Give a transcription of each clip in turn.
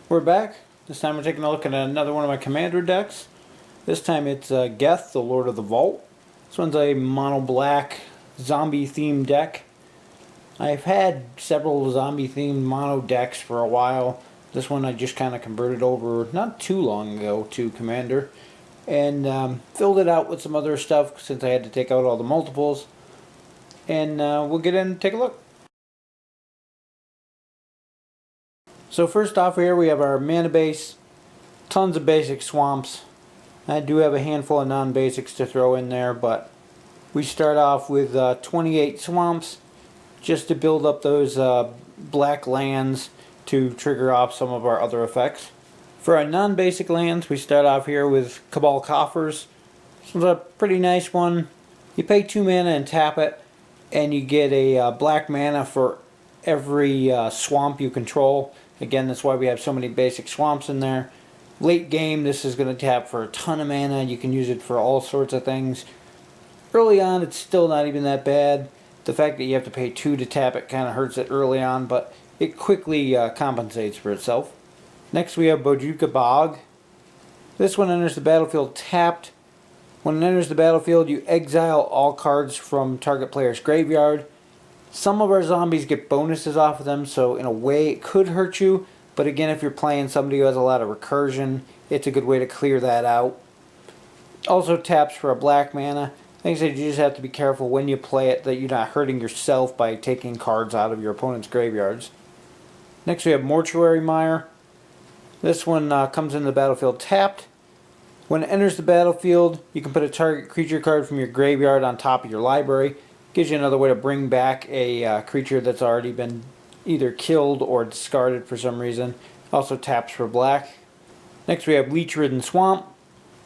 We're back. This time we're taking a look at another one of my commander decks. This time it's Geth, the Lord of the Vault. This one's a mono black zombie themed deck. I've had several zombie themed mono decks for a while. This one I just kind of converted over not too long ago to commander and filled it out with some other stuff since I had to take out all the multiples. And we'll get in and take a look. So first off here we have our mana base, tons of basic swamps. I do have a handful of non-basics to throw in there, but we start off with 28 swamps just to build up those black lands to trigger off some of our other effects. For our non-basic lands we start off here with Cabal Coffers. This one's a pretty nice one. You pay 2 mana and tap it, and you get a black mana for every swamp you control. Again, that's why we have so many basic swamps in there. Late game, this is going to tap for a ton of mana. You can use it for all sorts of things. Early on, it's still not even that bad. The fact that you have to pay 2 to tap it kind of hurts it early on, but it quickly compensates for itself. Next, we have Bojuka Bog. This one enters the battlefield tapped. When it enters the battlefield, you exile all cards from target player's graveyard. Some of our zombies get bonuses off of them, so in a way it could hurt you. But again, if you're playing somebody who has a lot of recursion, it's a good way to clear that out. Also taps for a black mana. Like I said, you just have to be careful when you play it that you're not hurting yourself by taking cards out of your opponent's graveyards. Next we have Mortuary Mire. This one comes into the battlefield tapped. When it enters the battlefield, you can put a target creature card from your graveyard on top of your library. Gives you another way to bring back a creature that's already been either killed or discarded for some reason. Also taps for black. Next we have Leech Ridden Swamp.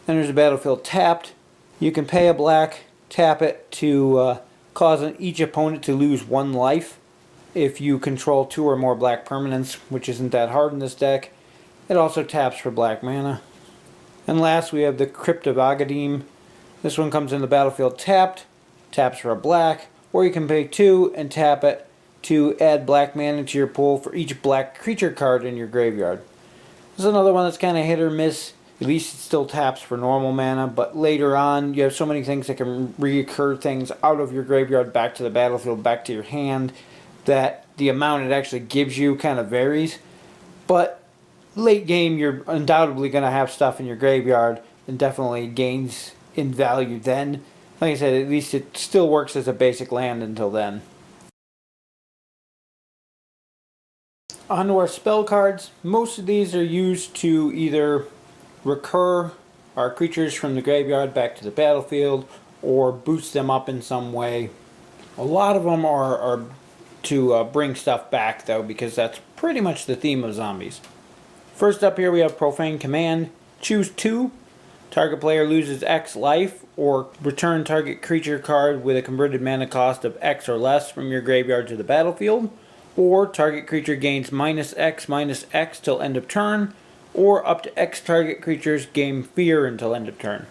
Enters the battlefield tapped. You can pay a black, tap it to cause each opponent to lose 1 life. If you control 2 or more black permanents, which isn't that hard in this deck. It also taps for black mana. And last we have the Crypt of Agadim. This one comes in the battlefield tapped. Taps for a black, or you can pay 2 and tap it to add black mana to your pool for each black creature card in your graveyard. This is another one that's kind of hit or miss. At least it still taps for normal mana, but later on you have so many things that can reoccur things out of your graveyard back to the battlefield, back to your hand, that the amount it actually gives you kind of varies. But late game you're undoubtedly going to have stuff in your graveyard and definitely gains in value then. Like I said, at least it still works as a basic land until then. On to our spell cards. Most of these are used to either recur our creatures from the graveyard back to the battlefield or boost them up in some way. A lot of them are to bring stuff back though, because that's pretty much the theme of zombies. First up here we have Profane Command. Choose 2. Target player loses X life, or return target creature card with a converted mana cost of X or less from your graveyard to the battlefield, or target creature gains -X till end of turn, or up to X target creatures gain fear until end of turn.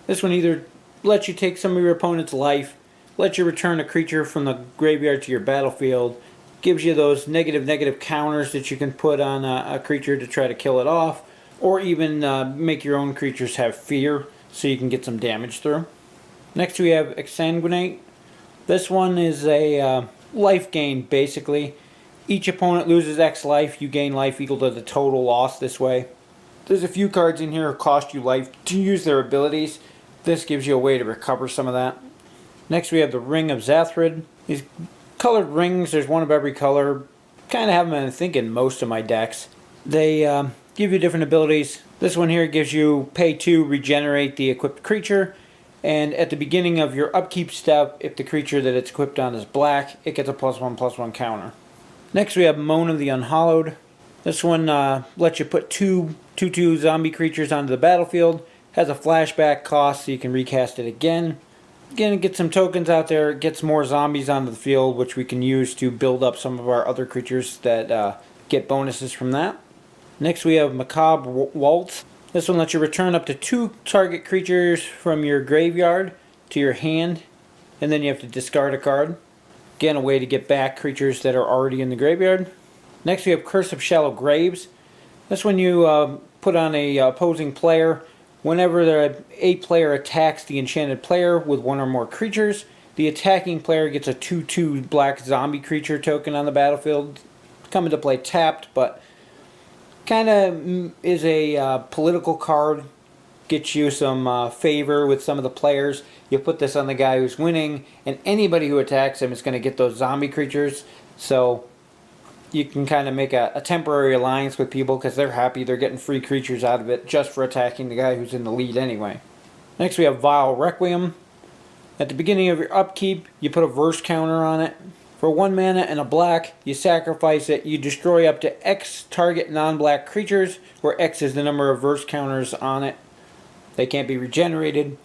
This one either lets you take some of your opponent's life, lets you return a creature from the graveyard to your battlefield, gives you those negative counters that you can put on a creature to try to kill it off, or even make your own creatures have fear so you can get some damage through. Next we have Exsanguinate. This one is a life gain basically. Each opponent loses X life, you gain life equal to the total loss this way. There's a few cards in here that cost you life to use their abilities. This gives you a way to recover some of that. Next we have the Ring of Zathrid. These colored rings, there's one of every color. Kind of have them I think in most of my decks. They give you different abilities. This one here gives you pay 2, regenerate the equipped creature, and at the beginning of your upkeep step, if the creature that it's equipped on is black, it gets a +1/+1 counter. Next we have Moan of the Unhallowed. This one lets you put 2/2 zombie creatures onto the battlefield, has a flashback cost so you can recast it again. Again, it gets some tokens out there, it gets more zombies onto the field, which we can use to build up some of our other creatures that get bonuses from that. Next we have Macabre Waltz. This one lets you return up to 2 target creatures from your graveyard to your hand, and then you have to discard a card. Again, a way to get back creatures that are already in the graveyard. Next we have Curse of Shallow Graves. That's when you put on a opposing player. Whenever a player attacks the enchanted player with one or more creatures, the attacking player gets a 2/2 black zombie creature token on the battlefield. Come into play tapped, but kind of is a political card. Gets you some favor with some of the players. You put this on the guy who's winning, and anybody who attacks him is going to get those zombie creatures. So you can kind of make a temporary alliance with people because they're happy they're getting free creatures out of it just for attacking the guy who's in the lead anyway. Next we have Vile Requiem. At the beginning of your upkeep, you put a verse counter on it. For 1 mana and a black, you sacrifice it. You destroy up to X target non-black creatures, where X is the number of verse counters on it. They can't be regenerated.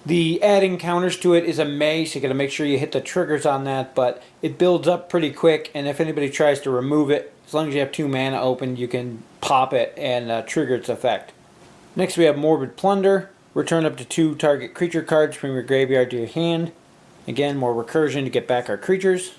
The adding counters to it is a May, so you gotta make sure you hit the triggers on that, but it builds up pretty quick, and if anybody tries to remove it, as long as you have 2 mana open, you can pop it and trigger its effect. Next we have Morbid Plunder. Return up to 2 target creature cards from your graveyard to your hand. Again, more recursion to get back our creatures.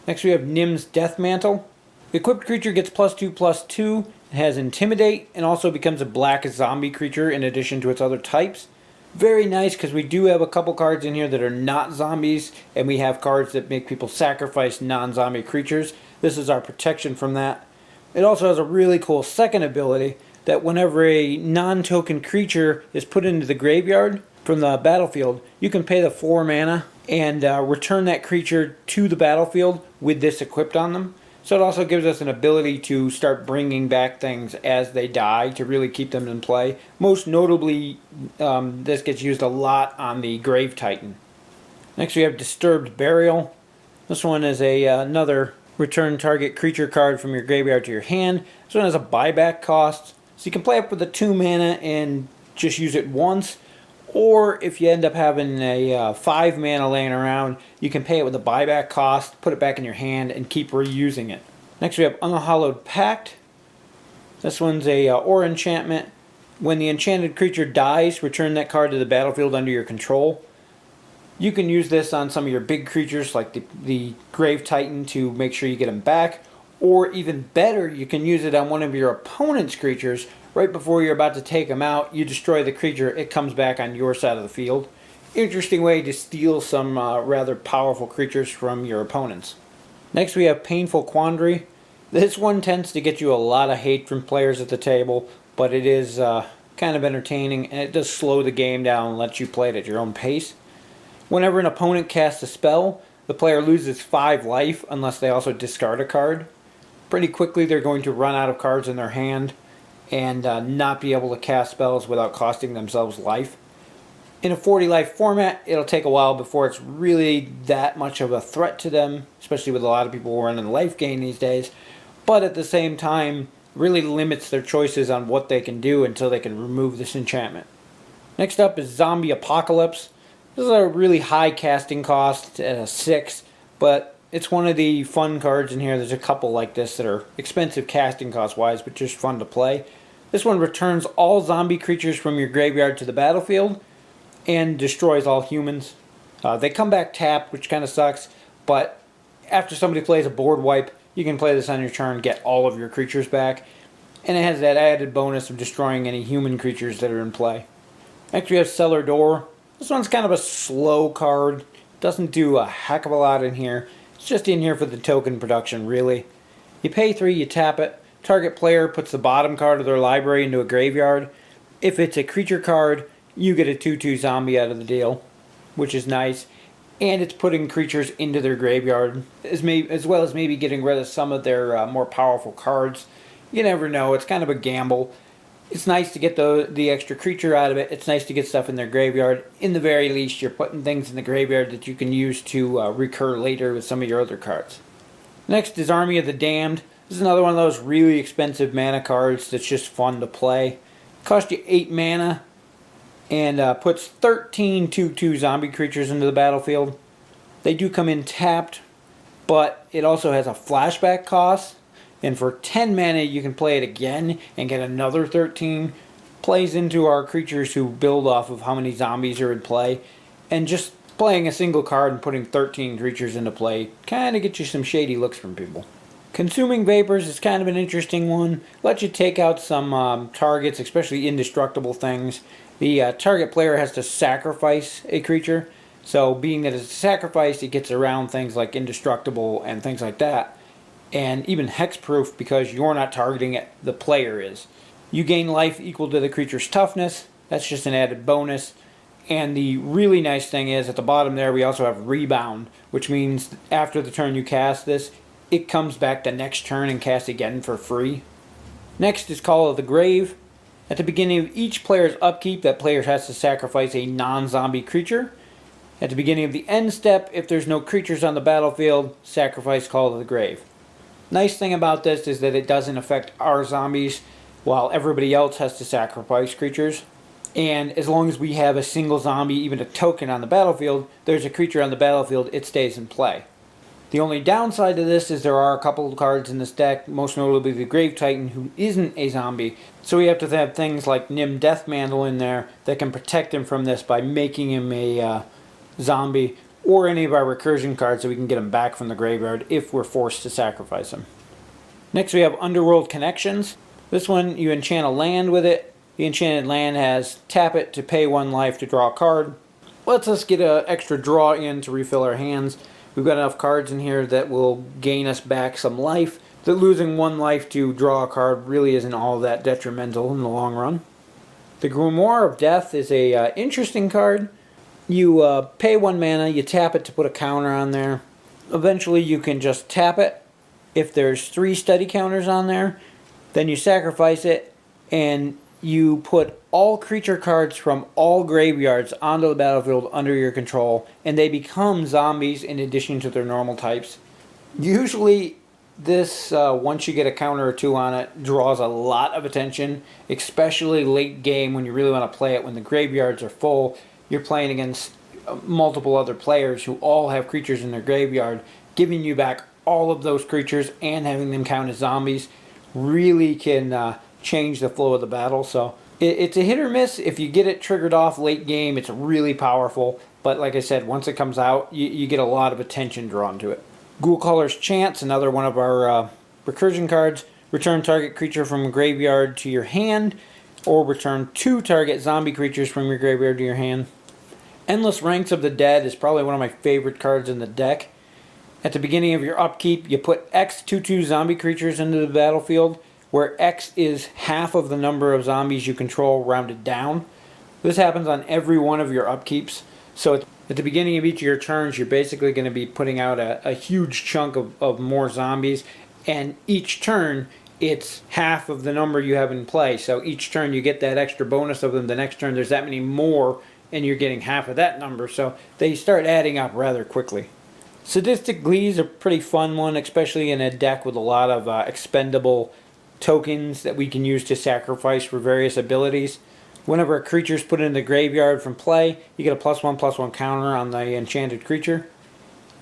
Next we have Nim's Death Mantle. The equipped creature gets +2/+2. It has Intimidate and also becomes a black zombie creature in addition to its other types. Very nice because we do have a couple cards in here that are not zombies, and we have cards that make people sacrifice non-zombie creatures. This is our protection from that. It also has a really cool second ability that whenever a non-token creature is put into the graveyard from the battlefield, you can pay the 4 mana and return that creature to the battlefield with this equipped on them. So it also gives us an ability to start bringing back things as they die to really keep them in play. Most notably, this gets used a lot on the Grave Titan. Next we have Disturbed Burial. This one is another return target creature card from your graveyard to your hand. This one has a buyback cost, so you can play up with the 2 mana and just use it once. Or if you end up having a 5 mana laying around, you can pay it with a buyback cost, put it back in your hand, and keep reusing it. Next we have Unhallowed Pact. This one's a or enchantment. When the enchanted creature dies, return that card to the battlefield under your control. You can use this on some of your big creatures like the Grave Titan to make sure you get them back. Or even better, you can use it on one of your opponent's creatures. Right before you're about to take them out, you destroy the creature, it comes back on your side of the field. Interesting way to steal some rather powerful creatures from your opponents. Next we have Painful Quandary. This one tends to get you a lot of hate from players at the table, but it is kind of entertaining, and it does slow the game down and lets you play it at your own pace. Whenever an opponent casts a spell, the player loses 5 life unless they also discard a card. Pretty quickly they're going to run out of cards in their hand and not be able to cast spells without costing themselves life. In a 40 life format, it'll take a while before it's really that much of a threat to them, especially with a lot of people running life gain these days, but at the same time really limits their choices on what they can do until they can remove this enchantment. Next up is Zombie Apocalypse. This is a really high casting cost at a 6, but it's one of the fun cards in here. There's a couple like this that are expensive casting cost wise, but just fun to play. This one returns all zombie creatures from your graveyard to the battlefield and destroys all humans. They come back tapped, which kind of sucks, but after somebody plays a board wipe, you can play this on your turn, get all of your creatures back, and it has that added bonus of destroying any human creatures that are in play. Next we have Cellar Door. This one's kind of a slow card. Doesn't do a heck of a lot in here. It's just in here for the token production, really. You pay 3, you tap it. Target player puts the bottom card of their library into a graveyard. If it's a creature card, you get a 2/2 zombie out of the deal, which is nice. And it's putting creatures into their graveyard, as well as maybe getting rid of some of their more powerful cards. You never know. It's kind of a gamble. It's nice to get the extra creature out of it. It's nice to get stuff in their graveyard. In the very least, you're putting things in the graveyard that you can use to recur later with some of your other cards. Next is Army of the Damned. This is another one of those really expensive mana cards that's just fun to play. Costs you 8 mana and puts 13 2/2 zombie creatures into the battlefield. They do come in tapped, but it also has a flashback cost. And for 10 mana, you can play it again and get another 13. Plays into our creatures who build off of how many zombies are in play. And just playing a single card and putting 13 creatures into play kind of gets you some shady looks from people. Consuming Vapors is kind of an interesting one. Lets you take out some targets, especially indestructible things. The target player has to sacrifice a creature. So being that it's a sacrifice, it gets around things like indestructible and things like that. And even hexproof because you're not targeting it, the player is. You gain life equal to the creature's toughness. That's just an added bonus. And the really nice thing is at the bottom there we also have rebound, which means after the turn you cast this, it comes back the next turn and casts again for free. Next is Call of the Grave. At the beginning of each player's upkeep, that player has to sacrifice a non-zombie creature. At the beginning of the end step, if there's no creatures on the battlefield, sacrifice Call of the Grave. Nice thing about this is that it doesn't affect our zombies while everybody else has to sacrifice creatures. And as long as we have a single zombie, even a token on the battlefield, there's a creature on the battlefield, it stays in play. The only downside to this is there are a couple of cards in this deck, most notably the Grave Titan, who isn't a zombie. So we have to have things like Nim Deathmantle in there that can protect him from this by making him a zombie, or any of our recursion cards so we can get him back from the graveyard if we're forced to sacrifice him. Next we have Underworld Connections. This one, you enchant a land with it. The enchanted land has tap it to pay 1 life to draw a card. Lets us get an extra draw in to refill our hands. We've got enough cards in here that will gain us back some life. That losing 1 life to draw a card really isn't all that detrimental in the long run. The Grimoire of Death is a interesting card. You pay 1 mana, you tap it to put a counter on there. Eventually you can just tap it. If there's 3 study counters on there, then you sacrifice it and you put all creature cards from all graveyards onto the battlefield under your control, and they become zombies in addition to their normal types. Usually this, once you get a counter or 2 on it, draws a lot of attention, especially late game when you really want to play it when the graveyards are full. You're playing against multiple other players who all have creatures in their graveyard. Giving you back all of those creatures and having them count as zombies really can change the flow of the battle. So it's a hit or miss. If you get it triggered off late game, it's really powerful. But like I said, once it comes out, you get a lot of attention drawn to it. Ghoulcaller's Chance, another one of our recursion cards. Return target creature from a graveyard to your hand, or return 2 target zombie creatures from your graveyard to your hand. Endless Ranks of the Dead is probably one of my favorite cards in the deck. At the beginning of your upkeep, you put X 2/2 zombie creatures into the battlefield, where X is half of the number of zombies you control rounded down. This happens on every one of your upkeeps. So at the beginning of each of your turns, you're basically going to be putting out a huge chunk of more zombies. And each turn, it's half of the number you have in play. So each turn you get that extra bonus of them. The next turn there's that many more, and you're getting half of that number. So they start adding up rather quickly. Sadistic Glee is a pretty fun one, especially in a deck with a lot of expendable tokens that we can use to sacrifice for various abilities. Whenever a creature is put in the graveyard from play, you get a +1/+1 counter on the enchanted creature.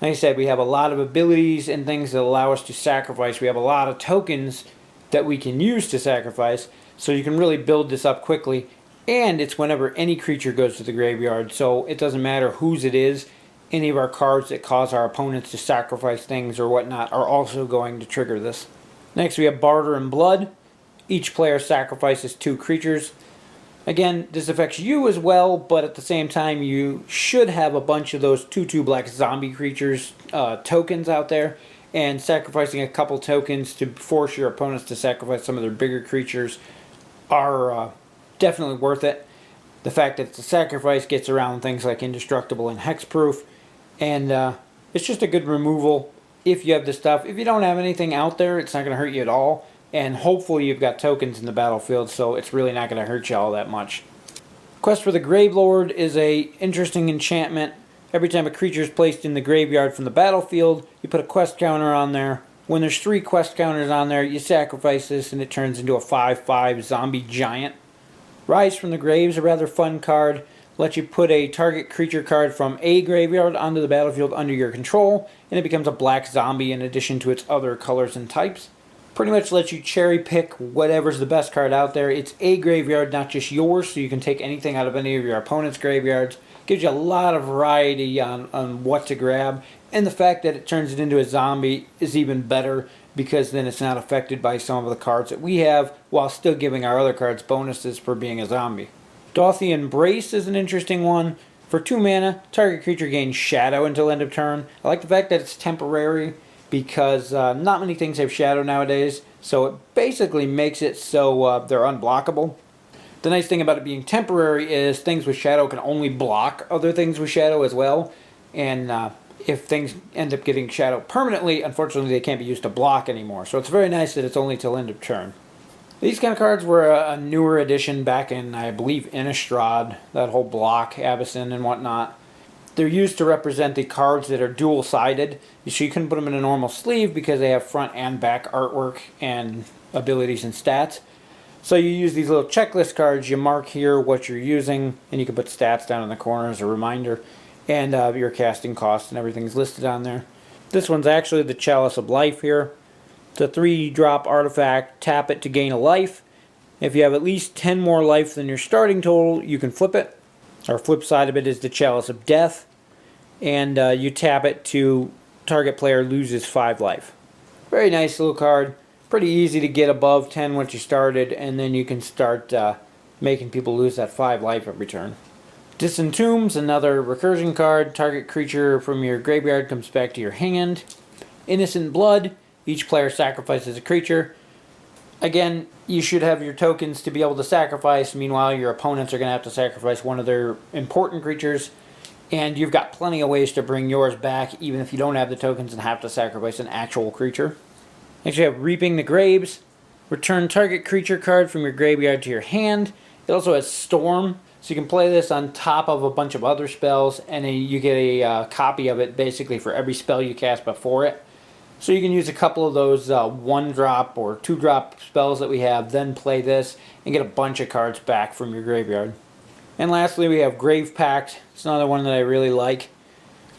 Like I said, we have a lot of abilities and things that allow us to sacrifice. We have a lot of tokens that we can use to sacrifice, so you can really build this up quickly. And it's whenever any creature goes to the graveyard, so it doesn't matter whose it is. Any of our cards that cause our opponents to sacrifice things or whatnot are also going to trigger this. Next we have Barter in Blood. Each player sacrifices 2 creatures. Again, this affects you as well, but at the same time you should have a bunch of those 2/2 black zombie creatures tokens out there, and sacrificing a couple tokens to force your opponents to sacrifice some of their bigger creatures are definitely worth it. The fact that it's a sacrifice gets around things like indestructible and hexproof, and it's just a good removal if you have the stuff. If you don't have anything out there, it's not going to hurt you at all. And hopefully you've got tokens in the battlefield, so it's really not going to hurt you all that much. Quest for the Gravelord is a interesting enchantment. Every time a creature is placed in the graveyard from the battlefield, you put a quest counter on there. When there's 3 quest counters on there, you sacrifice this and it turns into a 5/5 zombie giant. Rise from the Grave is a rather fun card. Lets you put a target creature card from a graveyard onto the battlefield under your control, and it becomes a black zombie in addition to its other colors and types. Pretty much lets you cherry pick whatever's the best card out there. It's a graveyard, not just yours, so you can take anything out of any of your opponent's graveyards. Gives you a lot of variety on what to grab, And the fact that it turns it into a zombie is even better, because then it's not affected by some of the cards that we have, while still giving our other cards bonuses for being a zombie. Gothic Embrace is an interesting one. For 2 mana, target creature gains Shadow until end of turn. I like the fact that it's temporary, because not many things have Shadow nowadays, so it basically makes it so they're unblockable. The nice thing about it being temporary is things with Shadow can only block other things with Shadow as well, and if things end up getting Shadow permanently, unfortunately they can't be used to block anymore. So it's very nice that it's only till end of turn. These kind of cards were a newer addition back in, I believe, Innistrad, that whole block, Abyssin and whatnot. They're used to represent the cards that are dual-sided, so you couldn't put them in a normal sleeve because they have front and back artwork and abilities and stats. So you use these little checklist cards, you mark here what you're using, and you can put stats down in the corner as a reminder, and your casting cost and everything's listed on there. This one's actually the Chalice of Life here. It's a 3-drop artifact, tap it to gain a life. If you have at least 10 more life than your starting total, you can flip it. Our flip side of it is the Chalice of Death, and you tap it to target player loses 5 life. Very nice little card. Pretty easy to get above 10 once you started, and then you can start making people lose that 5 life every turn. Disentomb's another recursion card. Target creature from your graveyard comes back to your hand. Innocent Blood. Each player sacrifices a creature. Again, you should have your tokens to be able to sacrifice. Meanwhile, your opponents are going to have to sacrifice one of their important creatures. And you've got plenty of ways to bring yours back, even if you don't have the tokens and have to sacrifice an actual creature. Next, you have Reaping the Graves. Return target creature card from your graveyard to your hand. It also has Storm, so you can play this on top of a bunch of other spells, and then you get a copy of it basically for every spell you cast before it. So you can use a couple of those 1-drop or 2-drop spells that we have, then play this, and get a bunch of cards back from your graveyard. And lastly, we have Grave Pact. It's another one that I really like.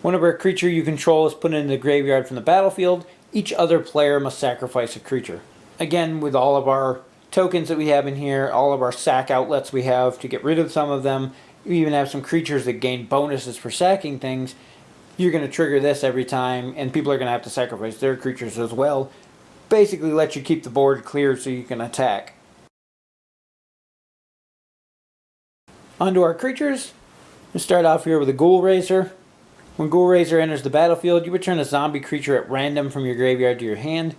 Whenever a creature you control is put into the graveyard from the battlefield, each other player must sacrifice a creature. Again, with all of our tokens that we have in here, all of our sack outlets we have to get rid of some of them, we even have some creatures that gain bonuses for sacking things. You're going to trigger this every time, and people are going to have to sacrifice their creatures as well. Basically let you keep the board clear so you can attack. Onto our creatures. We'll start off here with a Ghoul Raiser. When Ghoul Raiser enters the battlefield, you return a zombie creature at random from your graveyard to your hand.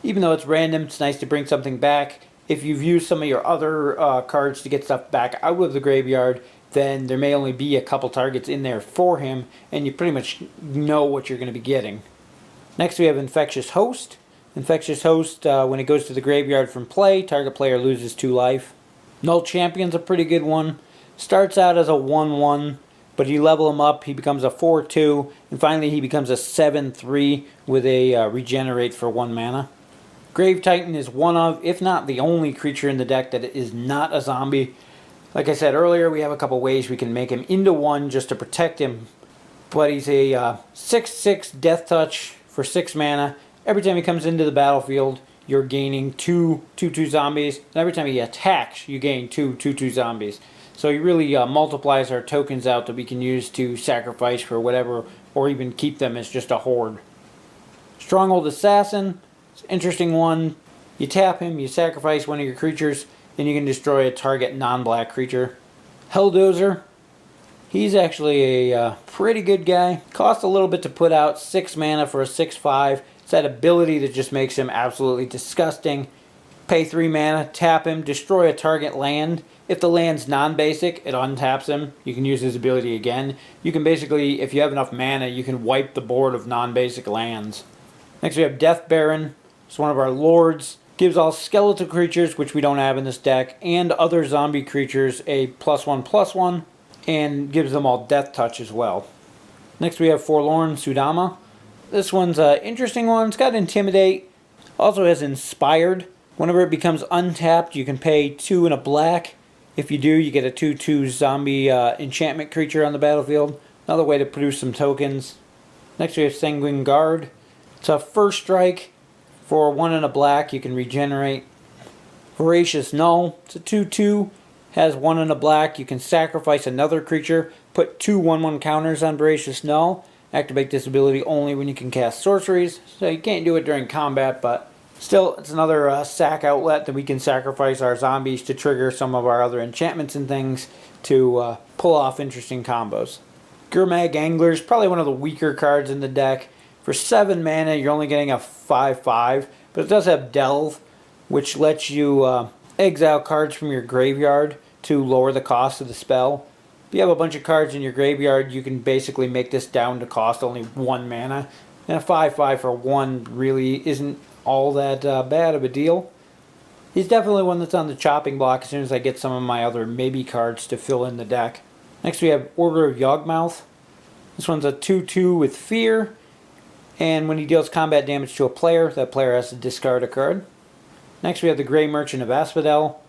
Even though it's random, it's nice to bring something back. If you've used some of your other cards to get stuff back out of the graveyard, then there may only be a couple targets in there for him, and you pretty much know what you're going to be getting. Next we have Infectious Host. Infectious Host, when it goes to the graveyard from play, target player loses 2 life. Null Champion's a pretty good one. Starts out as a 1-1, but you level him up, he becomes a 4-2, and finally he becomes a 7-3 with a regenerate for 1 mana. Grave Titan is one of, if not the only creature in the deck that is not a zombie. Like I said earlier, we have a couple ways we can make him into one just to protect him. But he's a 6/6 Death Touch for 6 mana. Every time he comes into the battlefield, you're gaining 2 2/2 zombies. And every time he attacks, you gain 2 2/2 zombies. So he really multiplies our tokens out that we can use to sacrifice for whatever, or even keep them as just a horde. Stronghold Assassin, it's an interesting one. You tap him, you sacrifice one of your creatures, then you can destroy a target non-black creature. Helldozer, he's actually a pretty good guy. Costs a little bit to put out, 6 mana for a 6/5. It's that ability that just makes him absolutely disgusting. Pay 3 mana, tap him, destroy a target land. If the land's non-basic, it untaps him. You can use his ability again. You can basically, if you have enough mana, you can wipe the board of non-basic lands. Next we have Death Baron. It's one of our lords. Gives all skeletal creatures, which we don't have in this deck, and other zombie creatures a +1/+1, and gives them all Death Touch as well. Next we have Forlorn Sudama. This one's an interesting one. It's got Intimidate. Also has Inspired. Whenever it becomes untapped, you can pay 2 and a black. If you do, you get a 2/2 zombie enchantment creature on the battlefield. Another way to produce some tokens. Next we have Sanguine Guard. It's a first strike. For 1 and a black, you can regenerate. Voracious Null. It's a 2/2. Has 1 and a black. You can sacrifice another creature. Put 2 1/1 counters on Voracious Null. Activate this ability only when you can cast sorceries, so you can't do it during combat, but still, it's another sack outlet that we can sacrifice our zombies to trigger some of our other enchantments and things to pull off interesting combos. Gurmag Angler is probably one of the weaker cards in the deck. For 7 mana, you're only getting a 5/5, but it does have Delve, which lets you exile cards from your graveyard to lower the cost of the spell. If you have a bunch of cards in your graveyard, you can basically make this down to cost only 1 mana. And a 5/5 for 1 really isn't all that bad of a deal. He's definitely one that's on the chopping block as soon as I get some of my other maybe cards to fill in the deck. Next we have Order of Yawgmoth. This one's a 2/2 with Fear, and when he deals combat damage to a player, that player has to discard a card. Next we have the Grey Merchant of Asphodel.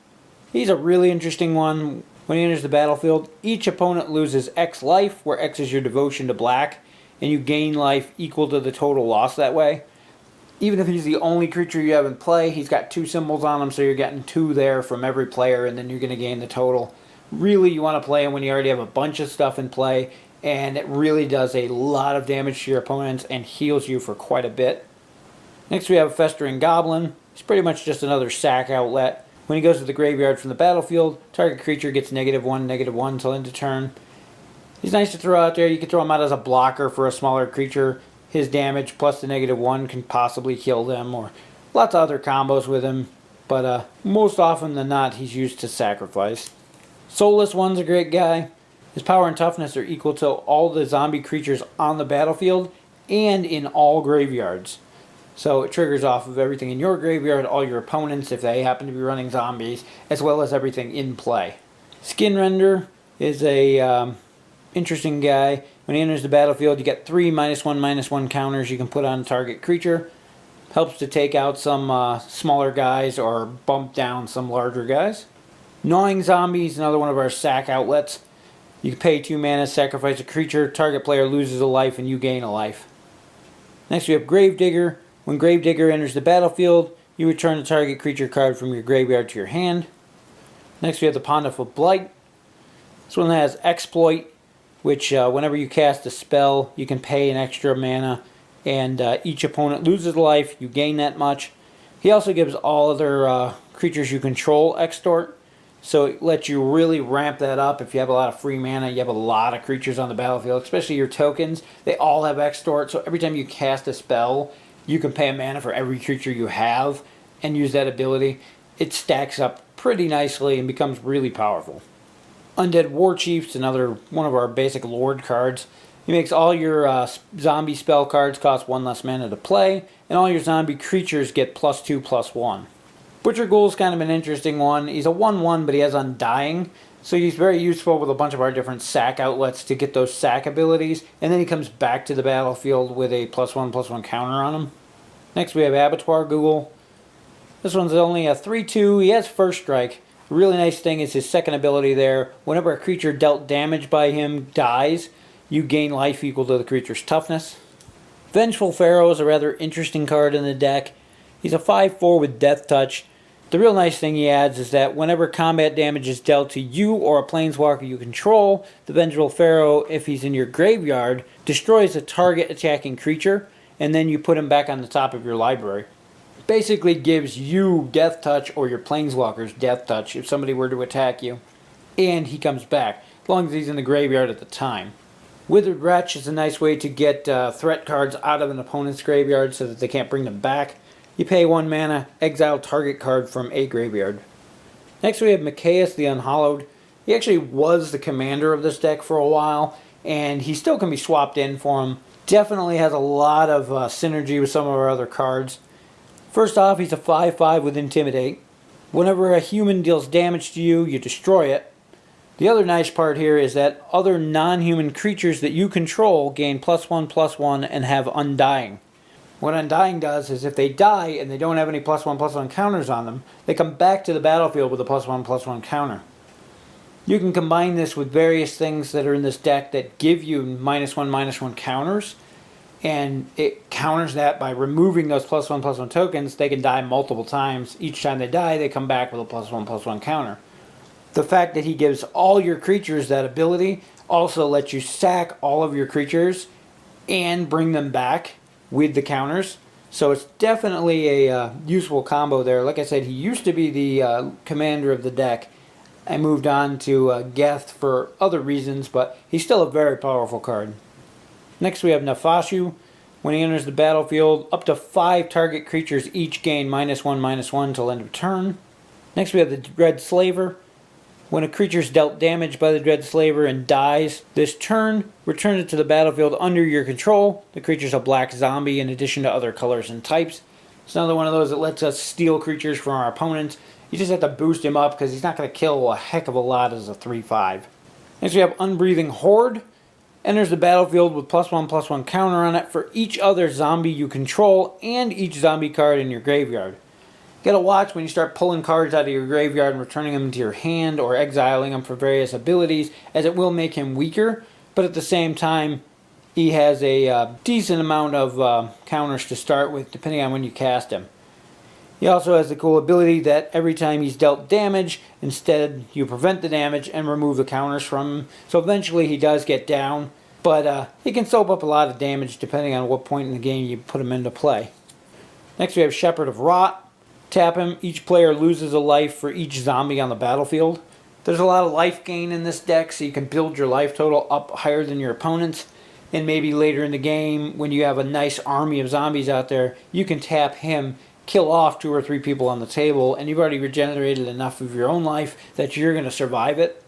He's a really interesting one. When he enters the battlefield, each opponent loses X life, where X is your devotion to black, and you gain life equal to the total loss that way. Even if he's the only creature you have in play, he's got 2 symbols on him, so you're getting 2 there from every player, and then you're going to gain the total. Really, you want to play him when you already have a bunch of stuff in play, and it really does a lot of damage to your opponents and heals you for quite a bit. Next we have Festering Goblin. He's pretty much just another sack outlet. When he goes to the graveyard from the battlefield, target creature gets -1/-1 until end of turn. He's nice to throw out there. You can throw him out as a blocker for a smaller creature. His damage plus the -1 can possibly kill them, or lots of other combos with him. But most often than not, he's used to sacrifice. Soulless One's a great guy. His power and toughness are equal to all the zombie creatures on the battlefield and in all graveyards. So it triggers off of everything in your graveyard, all your opponents if they happen to be running zombies, as well as everything in play. Skinrender is a interesting guy. When he enters the battlefield, you get 3 -1/-1 counters you can put on a target creature. Helps to take out some smaller guys or bump down some larger guys. Gnawing Zombie is another one of our sack outlets. You can pay 2 mana, sacrifice a creature, target player loses a life, and you gain a life. Next we have Gravedigger. When Gravedigger enters the battlefield, you return a target creature card from your graveyard to your hand. Next we have the Pontiff Blight. This one has Exploit, which whenever you cast a spell, you can pay an extra mana, and each opponent loses a life, you gain that much. He also gives all other creatures you control Extort, so it lets you really ramp that up. If you have a lot of free mana, you have a lot of creatures on the battlefield, especially your tokens, they all have Extort, so every time you cast a spell, you can pay a mana for every creature you have and use that ability. It stacks up pretty nicely and becomes really powerful. Undead Warchief's another one of our basic Lord cards. He makes all your zombie spell cards cost 1 less mana to play, and all your zombie creatures get +2/+1. Butcher Ghoul's kind of an interesting one. He's a 1/1, but he has Undying, so he's very useful with a bunch of our different sack outlets to get those sack abilities, and then he comes back to the battlefield with a +1/+1 counter on him. Next we have Abattoir Ghoul. This one's only a 3/2. He has First Strike. The really nice thing is his second ability there. Whenever a creature dealt damage by him dies, you gain life equal to the creature's toughness. Vengeful Pharaoh is a rather interesting card in the deck. He's a 5/4 with Death Touch. The real nice thing he adds is that whenever combat damage is dealt to you or a planeswalker you control, the Vengeful Pharaoh, if he's in your graveyard, destroys a target attacking creature, and then you put him back on the top of your library. Basically gives you Death Touch or your planeswalkers Death Touch if somebody were to attack you, and he comes back, as long as he's in the graveyard at the time. Withered Wretch is a nice way to get threat cards out of an opponent's graveyard so that they can't bring them back. You pay 1 mana, exile target card from a graveyard. Next we have Mikaeus the Unhallowed. He actually was the commander of this deck for a while, and he still can be swapped in for him. Definitely has a lot of synergy with some of our other cards. First off, he's a 5/5 with Intimidate. Whenever a human deals damage to you, you destroy it. The other nice part here is that other non-human creatures that you control gain +1/+1 and have Undying. What Undying does is if they die and they don't have any +1/+1 counters on them, they come back to the battlefield with a +1/+1 counter. You can combine this with various things that are in this deck that give you -1/-1 counters, and it counters that by removing those +1/+1 tokens. They can die multiple times. Each time they die, they come back with a +1/+1 counter. The fact that he gives all your creatures that ability also lets you sack all of your creatures and bring them back with the counters. So it's definitely a useful combo there. Like I said, he used to be the commander of the deck. I moved on to Geth for other reasons, but he's still a very powerful card. Next we have Nefashu. When he enters the battlefield, up to 5 target creatures each gain -1/-1 till end of turn. Next we have the Dread Slaver. When a creature is dealt damage by the Dread Slaver and dies this turn, return it to the battlefield under your control. The creature's a black zombie in addition to other colors and types. It's another one of those that lets us steal creatures from our opponents. You just have to boost him up because he's not going to kill a heck of a lot as a 3/5. Next we have Unbreathing Horde. Enters the battlefield with +1/+1 counter on it for each other zombie you control and each zombie card in your graveyard. You gotta watch when you start pulling cards out of your graveyard and returning them into your hand or exiling them for various abilities, as it will make him weaker, but at the same time he has a decent amount of counters to start with depending on when you cast him. He also has the cool ability that every time he's dealt damage, instead you prevent the damage and remove the counters from him. So eventually he does get down, but he can soak up a lot of damage depending on what point in the game you put him into play. Next we have Shepherd of Rot. Tap him, each player loses a life for each zombie on the battlefield. There's a lot of life gain in this deck, so you can build your life total up higher than your opponent's. And maybe later in the game, when you have a nice army of zombies out there, you can tap him, kill off 2 or 3 people on the table, and you've already regenerated enough of your own life that you're going to survive it.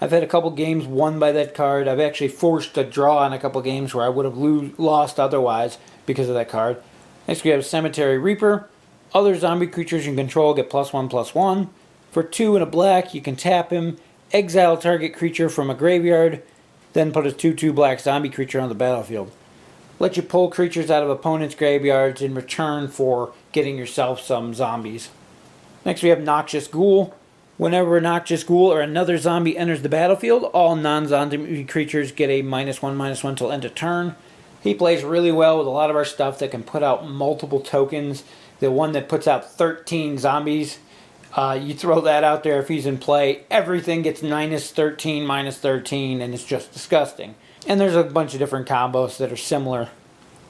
I've had a couple games won by that card. I've actually forced a draw in a couple games where I would have lost otherwise because of that card. Next we have Cemetery Reaper. Other zombie creatures you control get +1/+1. For 2 and a black, you can tap him, exile target creature from a graveyard, then put a 2/2 black zombie creature on the battlefield. Let you pull creatures out of opponents' graveyards in return for getting yourself some zombies. Next we have Noxious Ghoul. Whenever a Noxious Ghoul or another zombie enters the battlefield, all non-zombie creatures get a -1/-1 till end of turn. He plays really well with a lot of our stuff that can put out multiple tokens. The one that puts out 13 zombies, you throw that out there if he's in play, everything gets -13, -13, and it's just disgusting. And there's a bunch of different combos that are similar.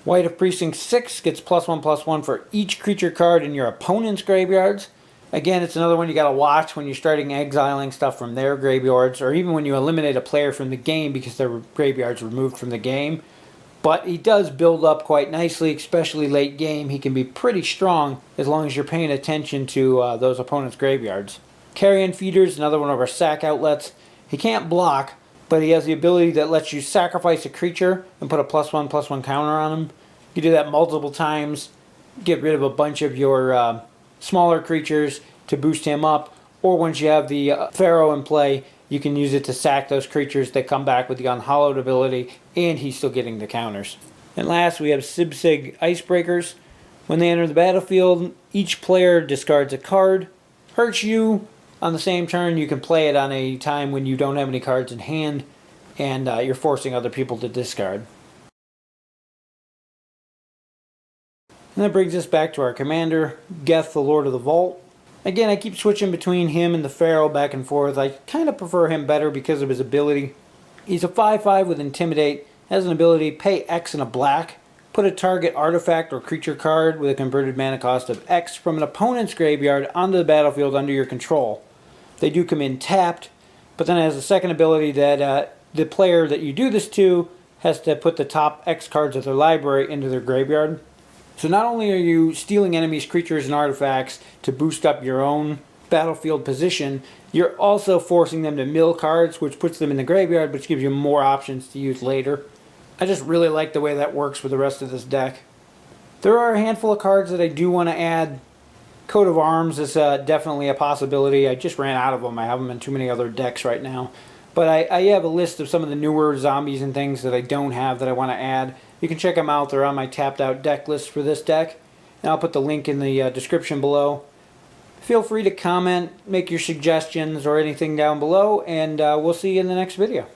White of Precinct 6 gets +1/+1 for each creature card in your opponent's graveyards. Again, it's another one you gotta watch when you're starting exiling stuff from their graveyards, or even when you eliminate a player from the game because their graveyard's removed from the game. But he does build up quite nicely, especially late game. He can be pretty strong as long as you're paying attention to those opponents' graveyards. Carrion Feeder is another one of our sack outlets. He can't block, but he has the ability that lets you sacrifice a creature and put a +1/+1 counter on him. You do that multiple times, get rid of a bunch of your smaller creatures to boost him up, or once you have the Pharaoh in play, you can use it to sack those creatures that come back with the Unhallowed ability, and he's still getting the counters. And last, we have Sibsig Icebreakers. When they enter the battlefield, each player discards a card. Hurts you on the same turn. You can play it on a time when you don't have any cards in hand, and you're forcing other people to discard. And that brings us back to our commander, Geth, the Lord of the Vault. Again, I keep switching between him and the Pharaoh back and forth. I kind of prefer him better because of his ability. He's a 5/5 with Intimidate, has an ability, pay X and a black, put a target artifact or creature card with a converted mana cost of X from an opponent's graveyard onto the battlefield under your control. They do come in tapped, but then it has a second ability that the player that you do this to has to put the top X cards of their library into their graveyard. So not only are you stealing enemies' creatures and artifacts to boost up your own battlefield position, you're also forcing them to mill cards, which puts them in the graveyard, which gives you more options to use later. I just really like the way that works with the rest of this deck. There are a handful of cards that I do want to add. Coat of Arms is definitely a possibility. I just ran out of them. I have them in too many other decks right now. But I have a list of some of the newer zombies and things that I don't have that I want to add. You can check them out. They're on my tapped out deck list for this deck. And I'll put the link in the description below. Feel free to comment, make your suggestions or anything down below, and we'll see you in the next video.